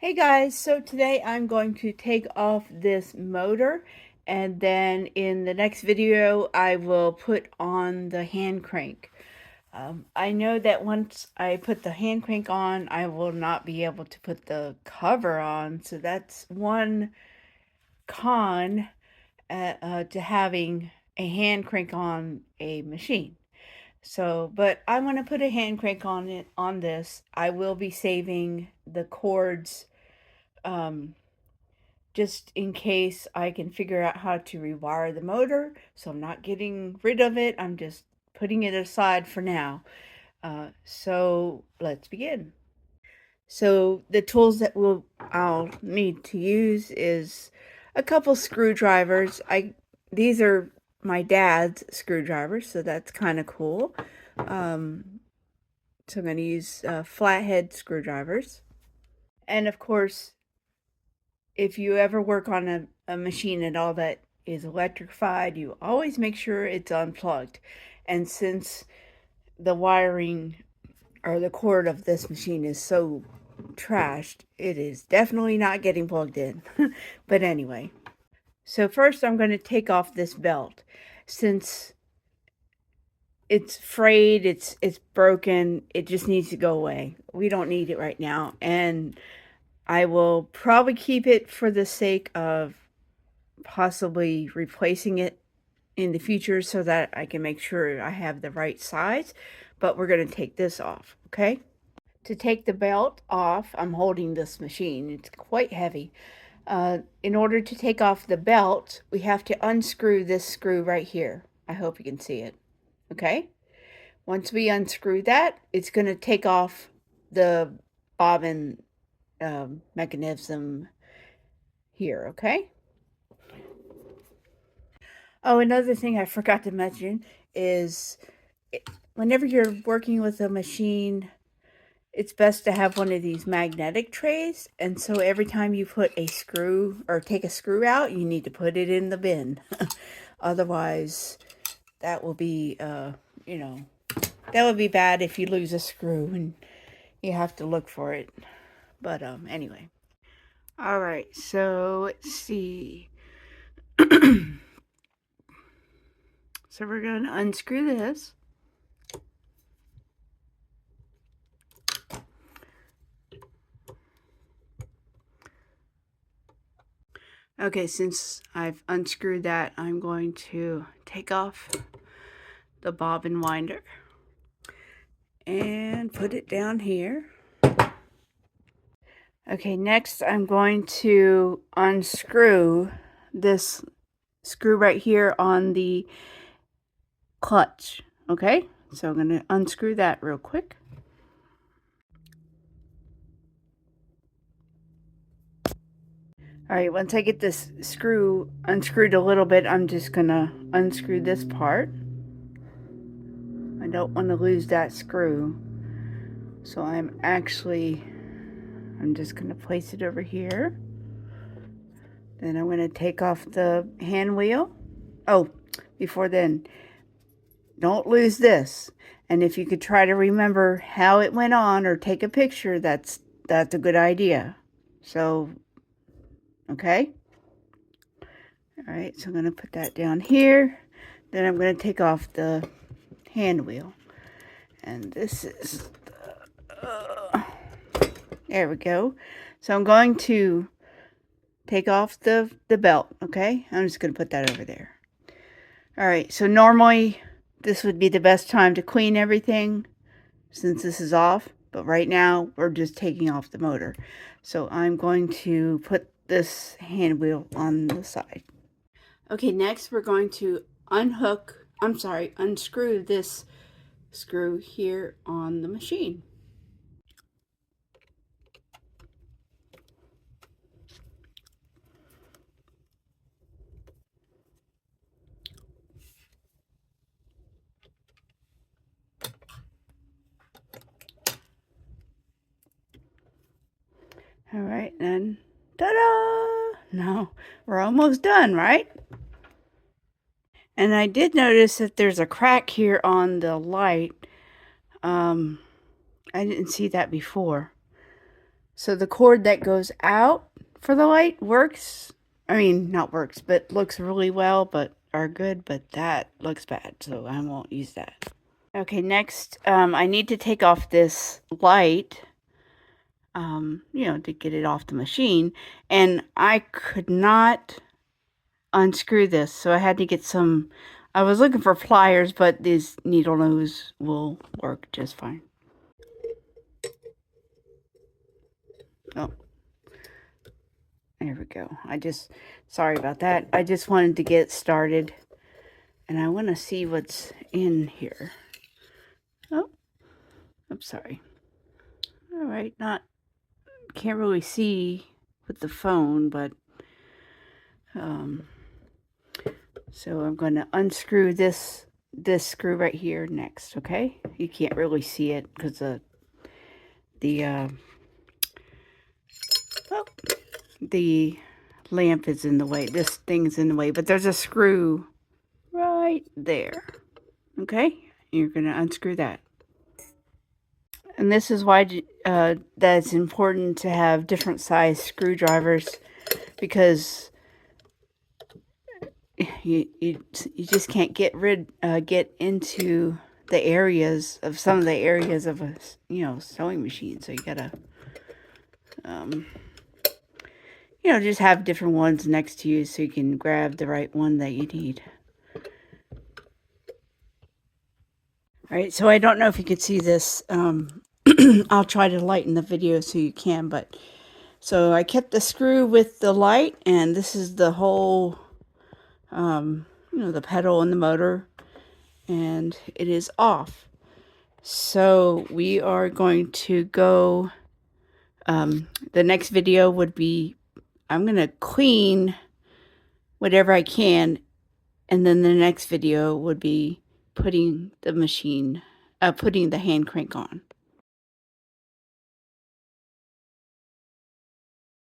Hey guys, so today I'm going to take off this motor, and then in the next video I will put on the hand crank. I know that once I put the hand crank on, I will not be able to put the cover on, so that's one con to having a hand crank on a machine. So, but I want to put a hand crank on it on this. I will be saving the cords um, just in case I can figure out how to rewire the motor. So I'm not getting rid of it. I'm just putting it aside for now. So let's begin. So the tools that I'll need to use is a couple screwdrivers. These are my dad's screwdrivers, so that's kind of cool. So I'm going to use flathead screwdrivers. And of course, if you ever work on a machine at all that is electrified, you always make sure it's unplugged. And since the wiring or the cord of this machine is so trashed, it is definitely not getting plugged in. But anyway, so first I'm going to take off this belt. Since it's frayed, it's broken, it just needs to go away. We don't need it right now, and I will probably keep it for the sake of possibly replacing it in the future so that I can make sure I have the right size. But we're going to take this off, okay? To take the belt off, I'm holding this machine. It's quite heavy. In order to take off the belt, we have to unscrew this screw right here. I hope you can see it, okay? Once we unscrew that, it's going to take off the bobbin mechanism here, okay? Oh, another thing I forgot to mention is whenever you're working with a machine, it's best to have one of these magnetic trays. And so every time you put a screw or take a screw out, you need to put it in the bin. Otherwise, that will be, that would be bad if you lose a screw and you have to look for it. But anyway. All right, so let's see. So we're going to unscrew this. Okay, since I've unscrewed that, I'm going to take off the bobbin winder and put it down here. Okay, next I'm going to unscrew this screw right here on the clutch. Okay, so I'm going to unscrew that real quick. All right, once I get this screw unscrewed a little bit, I'm just going to unscrew this part. I don't want to lose that screw. So I'm just going to place it over here. Then I'm going to take off the hand wheel. Oh, before then, don't lose this. And if you could try to remember how it went on or take a picture, that's a good idea. So, okay. All right, so I'm going to put that down here. Then I'm going to take off the hand wheel. And this is there we go. So I'm going to take off the belt, okay? I'm just going to put that over there. All right, so normally this would be the best time to clean everything since this is off, but right now we're just taking off the motor. So I'm going to put this hand wheel on the side. Okay, next we're going to unscrew this screw here on the machine. All right, then, ta-da! Now, we're almost done, right? And I did notice that there's a crack here on the light. I didn't see that before. So the cord that goes out for the light works. I mean, not works, but looks really well, but are good, but that looks bad, so I won't use that. Okay, next, I need to take off this light, to get it off the machine, and I could not unscrew this, so I had to get some, I was looking for pliers, but these needle nose will work just fine. Oh, there we go. Sorry about that. I just wanted to get started, and I want to see what's in here. Oh, I'm sorry. All right, can't really see with the phone, but, so I'm going to unscrew this screw right here next, okay? You can't really see it because the lamp is in the way. This thing's in the way, but there's a screw right there, okay? You're going to unscrew that. And this is why that's important to have different size screwdrivers, because you just can't get into the areas of some of the areas of a sewing machine. So you gotta just have different ones next to you so you can grab the right one that you need. All right, so I don't know if you can see this. I'll try to lighten the video so you can, but so I kept the screw with the light, and this is the whole the pedal and the motor, and it is off. So we are going to go, the next video would be, I'm going to clean whatever I can, and then the next video would be putting the hand crank on.